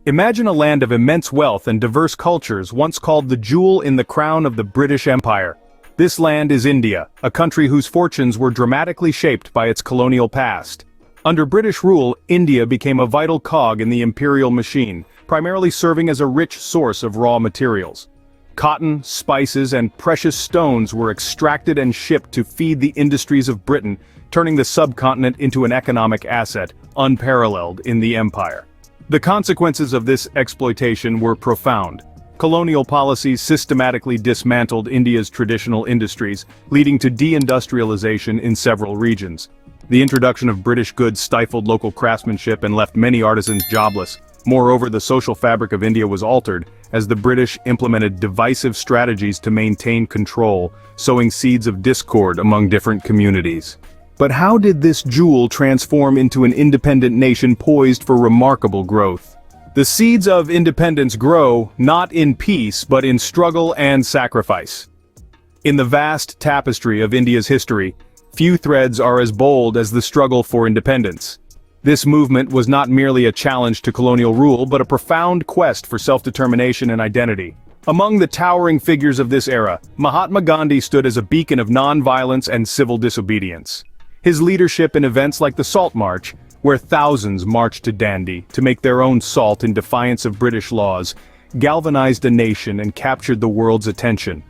Imagine a land of immense wealth and diverse cultures once called the jewel in the crown of the British Empire. This land is India, a country whose fortunes were dramatically shaped by its colonial past. Under British rule, India became a vital cog in the imperial machine, primarily serving as a rich source of raw materials. Cotton, spices, and precious stones were extracted and shipped to feed the industries of Britain, turning the subcontinent into an economic asset, unparalleled in the empire. The consequences of this exploitation were profound. Colonial policies systematically dismantled India's traditional industries, leading to deindustrialization in several regions. The introduction of British goods stifled local craftsmanship and left many artisans jobless. Moreover, the social fabric of India was altered, as the British implemented divisive strategies to maintain control, sowing seeds of discord among different communities. But how did this jewel transform into an independent nation poised for remarkable growth? The seeds of independence grow, not in peace but in struggle and sacrifice. In the vast tapestry of India's history, few threads are as bold as the struggle for independence. This movement was not merely a challenge to colonial rule but a profound quest for self-determination and identity. Among the towering figures of this era, Mahatma Gandhi stood as a beacon of non-violence and civil disobedience. His leadership in events like the Salt March, where thousands marched to Dandi to make their own salt in defiance of British laws, galvanized a nation and captured the world's attention.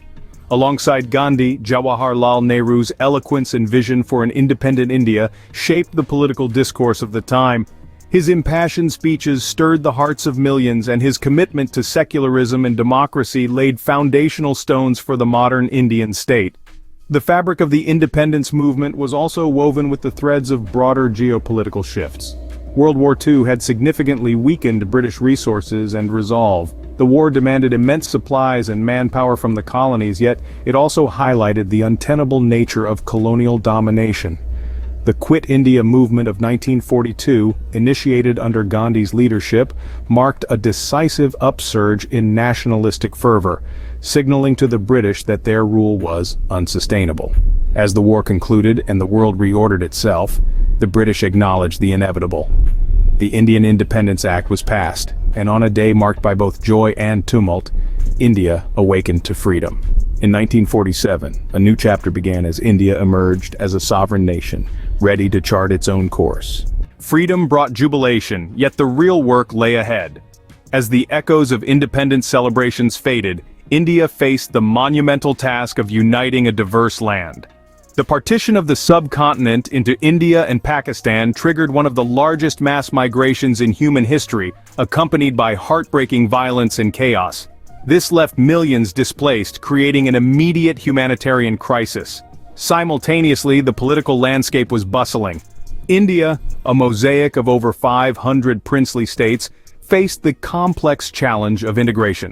Alongside Gandhi, Jawaharlal Nehru's eloquence and vision for an independent India shaped the political discourse of the time. His impassioned speeches stirred the hearts of millions, and his commitment to secularism and democracy laid foundational stones for the modern Indian state. The fabric of the independence movement was also woven with the threads of broader geopolitical shifts. World War II had significantly weakened British resources and resolve. The war demanded immense supplies and manpower from the colonies, yet it also highlighted the untenable nature of colonial domination. The Quit India movement of 1942, initiated under Gandhi's leadership, marked a decisive upsurge in nationalistic fervor, signaling to the British that their rule was unsustainable. As the war concluded and the world reordered itself, the British acknowledged the inevitable. The Indian Independence Act was passed, and on a day marked by both joy and tumult, India awakened to freedom. In 1947, a new chapter began as India emerged as a sovereign nation, ready to chart its own course. Freedom brought jubilation, yet the real work lay ahead. As the echoes of independence celebrations faded, India faced the monumental task of uniting a diverse land. The partition of the subcontinent into India and Pakistan triggered one of the largest mass migrations in human history, accompanied by heartbreaking violence and chaos. This left millions displaced, creating an immediate humanitarian crisis. Simultaneously, the political landscape was bustling. India, a mosaic of over 500 princely states, faced the complex challenge of integration.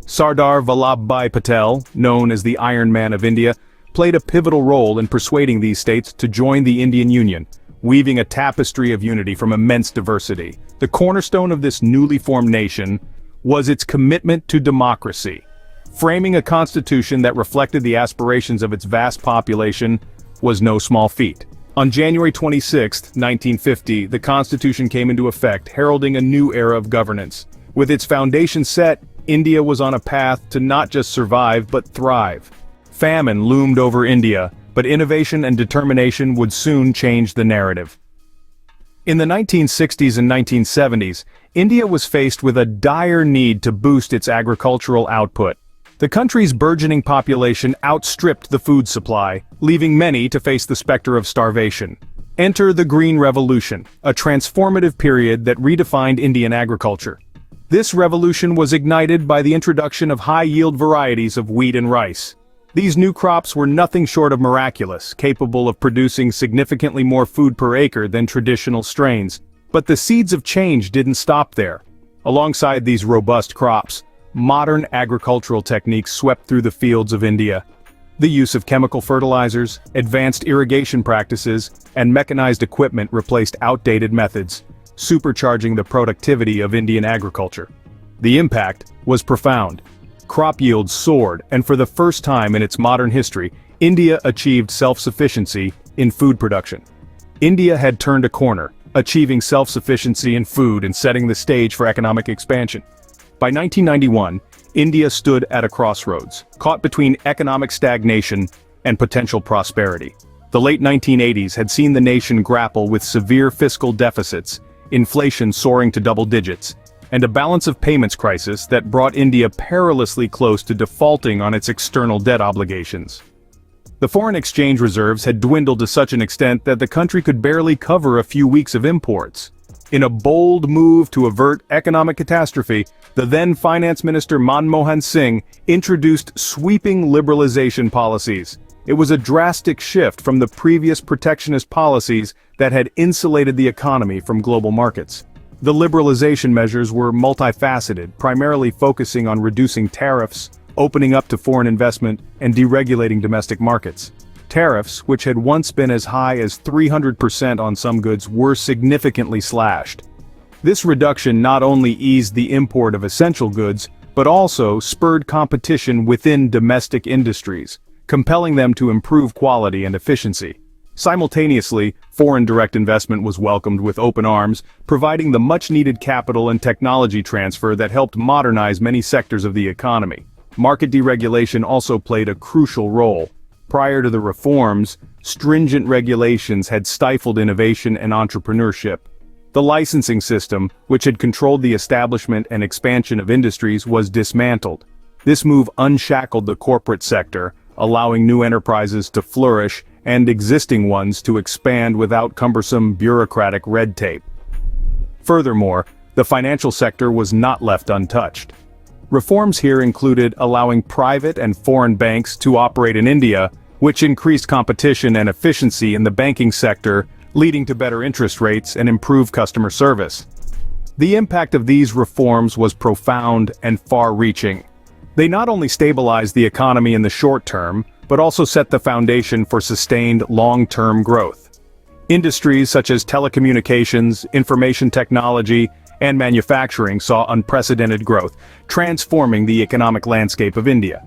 Sardar Vallabhbhai Patel, known as the Iron Man of India, played a pivotal role in persuading these states to join the Indian Union, weaving a tapestry of unity from immense diversity. The cornerstone of this newly formed nation was its commitment to democracy. Framing a constitution that reflected the aspirations of its vast population was no small feat. On January 26, 1950, the Constitution came into effect, heralding a new era of governance. With its foundation set, India was on a path to not just survive but thrive. Famine loomed over India, but innovation and determination would soon change the narrative. In the 1960s and 1970s, India was faced with a dire need to boost its agricultural output. The country's burgeoning population outstripped the food supply, leaving many to face the specter of starvation. Enter the Green Revolution, a transformative period that redefined Indian agriculture. This revolution was ignited by the introduction of high-yield varieties of wheat and rice. These new crops were nothing short of miraculous, capable of producing significantly more food per acre than traditional strains. But the seeds of change didn't stop there. Alongside these robust crops, modern agricultural techniques swept through the fields of India. The use of chemical fertilizers, advanced irrigation practices, and mechanized equipment replaced outdated methods, supercharging the productivity of Indian agriculture. The impact was profound. Crop yields soared, and for the first time in its modern history, India achieved self-sufficiency in food production. India had turned a corner, achieving self-sufficiency in food and setting the stage for economic expansion. By 1991, India stood at a crossroads, caught between economic stagnation and potential prosperity. The late 1980s had seen the nation grapple with severe fiscal deficits, inflation soaring to double digits, and a balance of payments crisis that brought India perilously close to defaulting on its external debt obligations. The foreign exchange reserves had dwindled to such an extent that the country could barely cover a few weeks of imports. In a bold move to avert economic catastrophe, the then Finance Minister Manmohan Singh introduced sweeping liberalization policies. It was a drastic shift from the previous protectionist policies that had insulated the economy from global markets. The liberalization measures were multifaceted, primarily focusing on reducing tariffs, opening up to foreign investment, and deregulating domestic markets. Tariffs, which had once been as high as 300% on some goods, were significantly slashed. This reduction not only eased the import of essential goods, but also spurred competition within domestic industries, compelling them to improve quality and efficiency. Simultaneously, foreign direct investment was welcomed with open arms, providing the much-needed capital and technology transfer that helped modernize many sectors of the economy. Market deregulation also played a crucial role. Prior to the reforms, stringent regulations had stifled innovation and entrepreneurship. The licensing system, which had controlled the establishment and expansion of industries, was dismantled. This move unshackled the corporate sector, allowing new enterprises to flourish and existing ones to expand without cumbersome bureaucratic red tape. Furthermore, the financial sector was not left untouched. Reforms here included allowing private and foreign banks to operate in India, which increased competition and efficiency in the banking sector, leading to better interest rates and improved customer service. The impact of these reforms was profound and far-reaching. They not only stabilized the economy in the short term, but also set the foundation for sustained long-term growth. Industries such as telecommunications, information technology, and manufacturing saw unprecedented growth, transforming the economic landscape of India.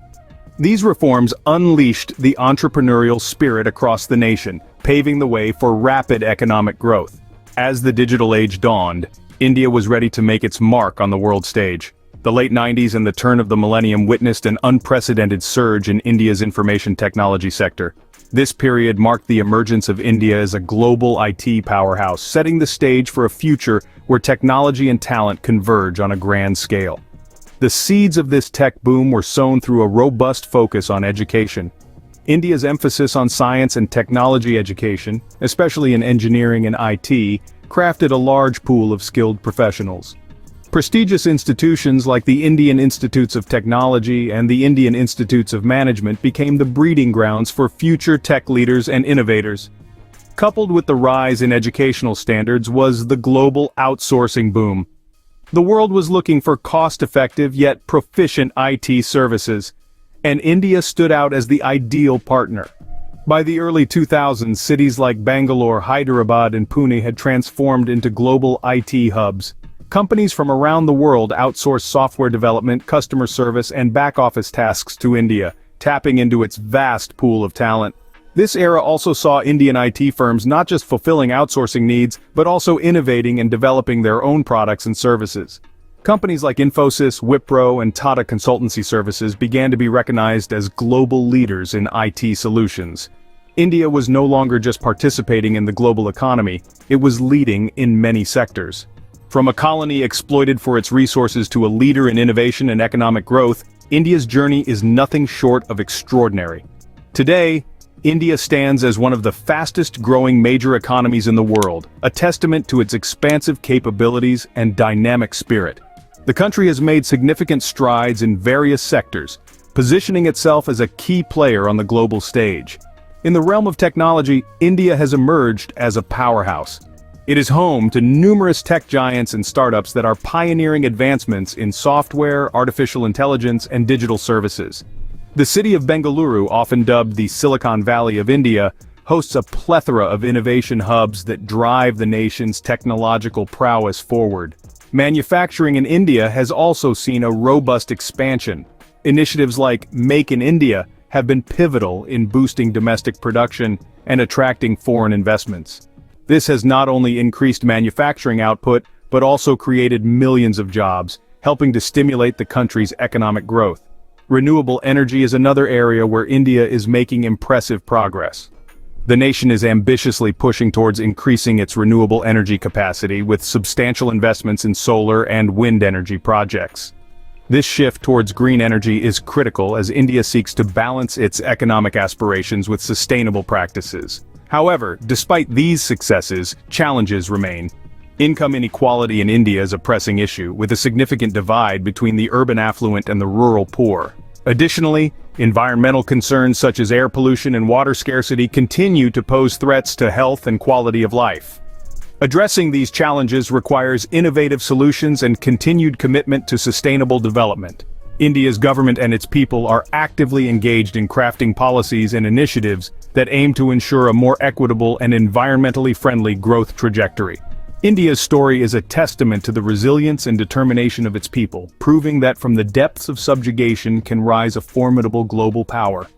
These reforms unleashed the entrepreneurial spirit across the nation, paving the way for rapid economic growth. As the digital age dawned, India was ready to make its mark on the world stage. The late 90s and the turn of the millennium witnessed an unprecedented surge in India's information technology sector. This period marked the emergence of India as a global IT powerhouse, setting the stage for a future where technology and talent converge on a grand scale. The seeds of this tech boom were sown through a robust focus on education. India's emphasis on science and technology education, especially in engineering and IT, crafted a large pool of skilled professionals. Prestigious institutions like the Indian Institutes of Technology and the Indian Institutes of Management became the breeding grounds for future tech leaders and innovators. Coupled with the rise in educational standards was the global outsourcing boom. The world was looking for cost-effective yet proficient IT services, and India stood out as the ideal partner. By the early 2000s, cities like Bangalore, Hyderabad, and Pune had transformed into global IT hubs. Companies from around the world outsourced software development, customer service, and back-office tasks to India, tapping into its vast pool of talent. This era also saw Indian IT firms not just fulfilling outsourcing needs, but also innovating and developing their own products and services. Companies like Infosys, Wipro, and Tata Consultancy Services began to be recognized as global leaders in IT solutions. India was no longer just participating in the global economy, it was leading in many sectors. From a colony exploited for its resources to a leader in innovation and economic growth, India's journey is nothing short of extraordinary. Today, India stands as one of the fastest-growing major economies in the world, a testament to its expansive capabilities and dynamic spirit. The country has made significant strides in various sectors, positioning itself as a key player on the global stage. In the realm of technology, India has emerged as a powerhouse. It is home to numerous tech giants and startups that are pioneering advancements in software, artificial intelligence, and digital services. The city of Bengaluru, often dubbed the Silicon Valley of India, hosts a plethora of innovation hubs that drive the nation's technological prowess forward. Manufacturing in India has also seen a robust expansion. Initiatives like Make in India have been pivotal in boosting domestic production and attracting foreign investments. This has not only increased manufacturing output, but also created millions of jobs, helping to stimulate the country's economic growth. Renewable energy is another area where India is making impressive progress. The nation is ambitiously pushing towards increasing its renewable energy capacity with substantial investments in solar and wind energy projects. This shift towards green energy is critical as India seeks to balance its economic aspirations with sustainable practices. However, despite these successes, challenges remain. Income inequality in India is a pressing issue, with a significant divide between the urban affluent and the rural poor. Additionally, environmental concerns such as air pollution and water scarcity continue to pose threats to health and quality of life. Addressing these challenges requires innovative solutions and continued commitment to sustainable development. India's government and its people are actively engaged in crafting policies and initiatives that aim to ensure a more equitable and environmentally friendly growth trajectory. India's story is a testament to the resilience and determination of its people, proving that from the depths of subjugation can rise a formidable global power.